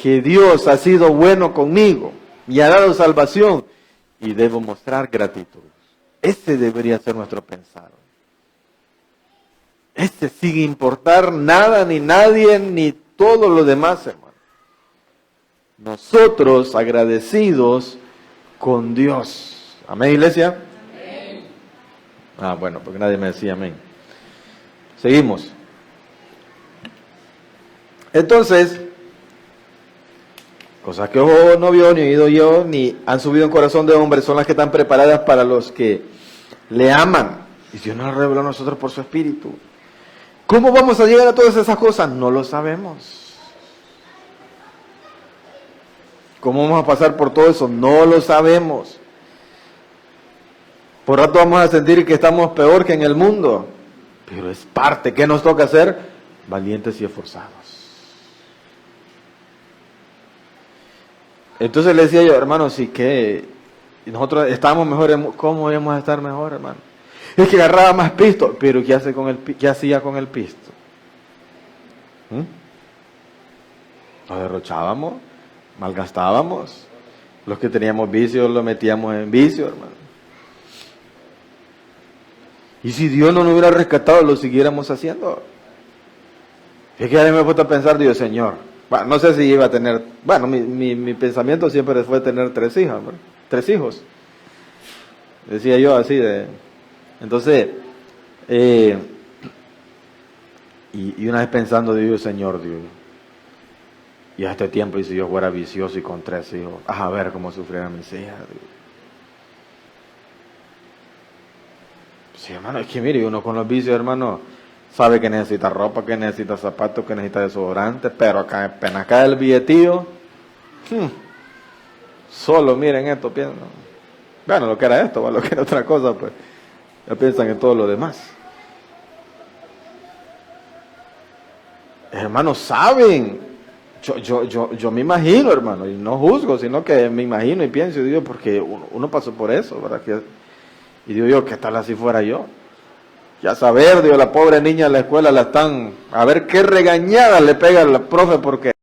que Dios ha sido bueno conmigo y ha dado salvación y debo mostrar gratitud. Ese debería ser nuestro pensar. Sin importar nada, ni nadie, ni todo lo demás, hermano. Nosotros agradecidos con Dios. ¿Amén, iglesia? Amén. Bueno, porque nadie me decía amén. Seguimos. Entonces, cosas que ojo no vio, ni oído yo, ni han subido en corazón de hombre, son las que están preparadas para los que le aman. Y Dios nos las reveló a nosotros por su Espíritu. ¿Cómo vamos a llegar a todas esas cosas? No lo sabemos. ¿Cómo vamos a pasar por todo eso? No lo sabemos. Por rato vamos a sentir que estamos peor que en el mundo. Pero es parte. ¿Qué nos toca hacer? Valientes y esforzados. Entonces le decía yo, hermano, sí que nosotros estábamos mejor, ¿cómo íbamos a estar mejor, hermano? Es que agarraba más pisto, pero ¿qué hacía con el pisto? Lo derrochábamos, malgastábamos, los que teníamos vicios lo metíamos en vicio, hermano. Y si Dios no nos hubiera rescatado, lo siguiéramos haciendo. Es que ya me he puesto a pensar, Dios, Señor, bueno, no sé si iba a tener, bueno, mi pensamiento siempre fue tener 3 hijas, ¿verdad? 3 hijos. Decía yo así de... Entonces, y una vez pensando, Dios, Señor, Dios, Y a este tiempo, y si yo fuera vicioso y con 3 hijos, a ver cómo sufrieran mis hijas. Sí, hermano, es que mire, uno con los vicios, hermano, sabe que necesita ropa, que necesita zapatos, que necesita desodorante, pero acá apenas cae el billetillo, solo miren esto, piensan. Bueno, lo que era esto, lo que era otra cosa, pues ya piensan en todo lo demás. Hermanos, saben. Yo me imagino, hermano, y no juzgo, sino que me imagino y pienso, y digo, porque uno pasó por eso, ¿verdad? Y digo yo, ¿qué tal así fuera yo? Ya saber, digo, la pobre niña en la escuela la están, a ver qué regañada le pega al profe porque